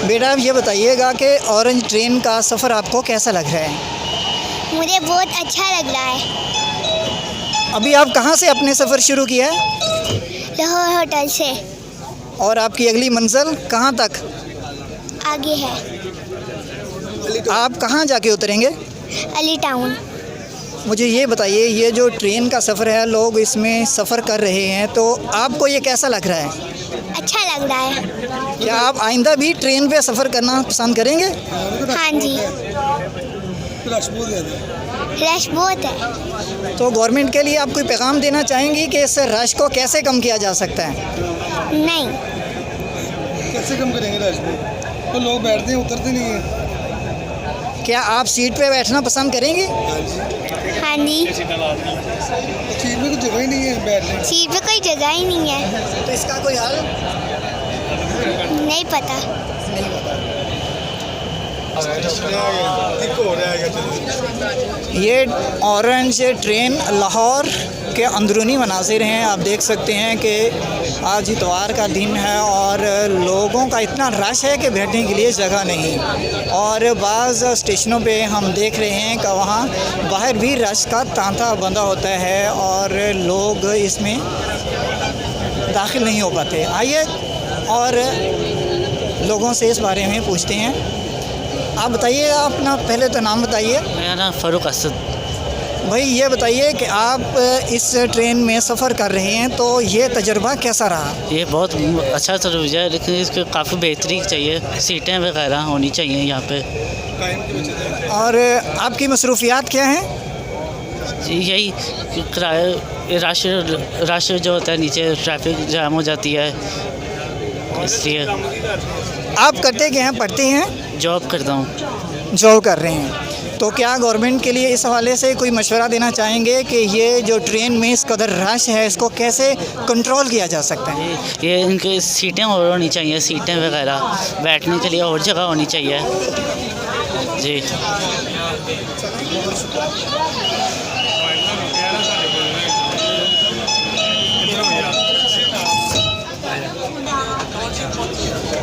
बेटा आप ये बताइएगा कि ऑरेंज ट्रेन का सफ़र आपको कैसा लग रहा है? मुझे बहुत अच्छा लग रहा है। अभी आप कहाँ से अपने सफ़र शुरू किया है लाहौर होटल से और आपकी अगली मंजिल कहाँ तक? आगे है आप कहाँ जाके उतरेंगे? अली टाउन। मुझे ये बताइए, ये जो ट्रेन का सफ़र है, लोग इसमें सफ़र कर रहे हैं, तो आपको ये कैसा लग रहा है? अच्छा लग रहा है। क्या आप आइंदा भी ट्रेन पे सफ़र करना पसंद करेंगे? हाँ जी, रश बहुत है। तो गवर्नमेंट के लिए आप कोई पैगाम देना चाहेंगी कि इस रश को कैसे कम किया जा सकता है? नहीं, कैसे कम करेंगे रश को? तो लोग बैठते हैं, उतरते नहीं हैं। क्या आप सीट पे बैठना पसंद करेंगे? हाँ जी, सीट में तो जगह ही नहीं है बैठने। सीट पे कोई जगह ही नहीं है। तो इसका कोई हल? नहीं पता। ये ऑरेंज ट्रेन लाहौर के अंदरूनी मनाज़िर हैं। आप देख सकते हैं कि आज इतवार का दिन है और लोगों का इतना रश है कि बैठने के लिए जगह नहीं। और बाज़ स्टेशनों पे हम देख रहे हैं कि वहाँ बाहर भी रश का तांता बंधा होता है और लोग इसमें दाखिल नहीं हो पाते। आइए और लोगों से इस बारे में पूछते हैं। आप बताइए, अपना पहले तो नाम बताइए। मेरा नाम फ़ारूक असद। भाई ये बताइए कि आप इस ट्रेन में सफ़र कर रहे हैं, तो ये तजुर्बा कैसा रहा? ये बहुत अच्छा तजुर्बा है, लेकिन इसको काफ़ी बेहतरी चाहिए, सीटें वगैरह होनी चाहिए यहाँ पे। और आपकी मसरूफियात क्या हैं? यही किराए रश जो होता है, नीचे ट्रैफिक जाम हो जाती है, इसलिए। आप करते क्या हैं? पढ़ते हैं? जॉब करता हूँ। जॉब कर रहे हैं। तो क्या गवर्नमेंट के लिए इस हवाले से कोई मशवरा देना चाहेंगे कि ये जो ट्रेन में इस कदर रश है, इसको कैसे कंट्रोल किया जा सकता है? ये इनके सीटें और होनी चाहिए, सीटें वगैरह बैठने के लिए और जगह होनी चाहिए जी।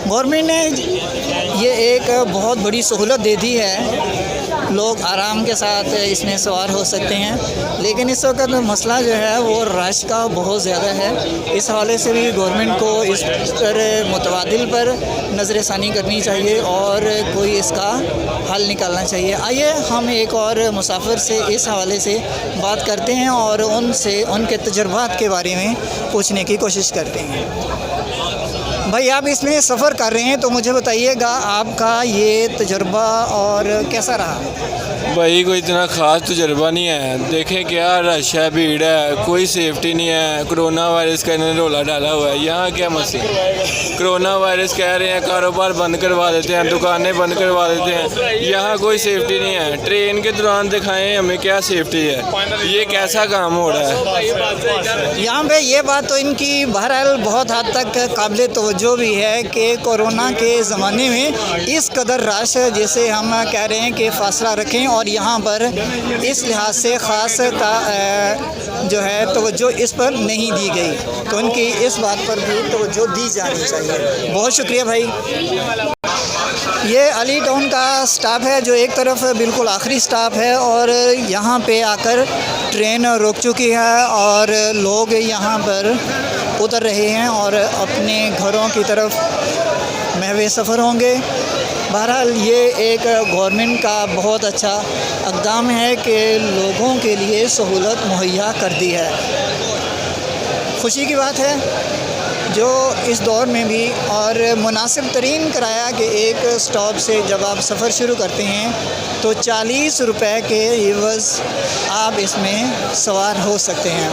गवर्नमेंट ने ये एक बहुत बड़ी सहूलत दे दी है, लोग आराम के साथ इसमें सवार हो सकते हैं, लेकिन इस वक्त मसला जो है वो रश का बहुत ज़्यादा है। इस हवाले से भी गवर्नमेंट को इस पर मुतबादिल पर नज़र षानी करनी चाहिए और कोई इसका हल निकालना चाहिए। आइए हम एक और मुसाफिर से इस हवाले से बात करते हैं और उनसे उनके तजुर्बात के बारे में पूछने की कोशिश करते हैं। भाई आप इसमें सफ़र कर रहे हैं, तो मुझे बताइएगा आपका ये तजुर्बा और कैसा रहा? भाई कोई इतना ख़ास तजुर्बा नहीं है। देखें क्या रश है, भीड़ है, कोई सेफ्टी नहीं है। कोरोना वायरस का इन्होंने रोला डाला हुआ है। यहाँ क्या मसला? कोरोना वायरस कह रहे हैं, कारोबार बंद करवा देते हैं, दुकानें बंद करवा देते हैं। यहाँ कोई सेफ्टी नहीं है। ट्रेन के दौरान दिखाएं हमें क्या सेफ्टी है, ये कैसा काम हो रहा है? यहाँ पे ये बात तो इनकी बहरहाल बहुत हद तक काबिल तवज्जो भी है कि कोरोना के ज़माने में इस कदर रश, जैसे हम कह रहे हैं कि फ़ासला रखें, और यहाँ पर इस लिहाज से ख़ास जो है तवज्जो इस पर नहीं दी गई, तो उनकी इस बात पर भी तवज्जो दी जानी चाहिए। बहुत शुक्रिया भाई। ये अली टाउन का स्टाफ है जो एक तरफ बिल्कुल आखिरी स्टाफ है और यहाँ पे आकर ट्रेन रुक चुकी है और लोग यहाँ पर उतर रहे हैं और अपने घरों की तरफ महवे सफ़र होंगे। बहरहाल ये एक गवर्नमेंट का बहुत अच्छा इक़दाम है कि लोगों के लिए सहूलत मुहैया कर दी है। खुशी की बात है जो इस दौर में भी, और मुनासिब तरीन किराया कि एक स्टॉप से जब आप सफ़र शुरू करते हैं तो 40 रुपए के एवज़ आप इसमें सवार हो सकते हैं।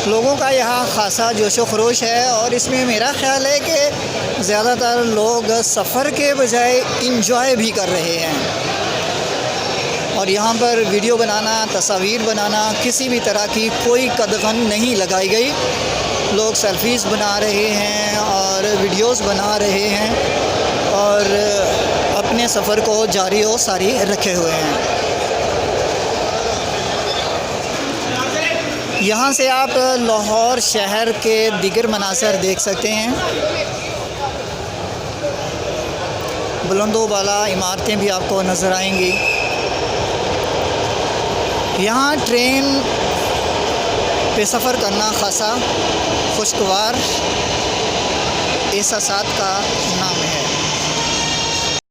लोगों का यहाँ ख़ासा जोश व खरोश है और इसमें मेरा ख़्याल है कि ज़्यादातर लोग सफ़र के बजाय इंजॉय भी कर रहे हैं और यहाँ पर वीडियो बनाना, तस्वीर बनाना, किसी भी तरह की कोई कदगन नहीं लगाई गई। लोग सेल्फ़ीज़ बना रहे हैं और वीडियोस बना रहे हैं और अपने सफ़र को जारी और सारी रखे हुए हैं। यहाँ से आप लाहौर शहर के दिगर मनाज़र देख सकते हैं। बुलंदो बाला इमारतें भी आपको नज़र आएंगी। यहाँ ट्रेन पे सफ़र करना खासा खुशगवार एहसासात का नाम है।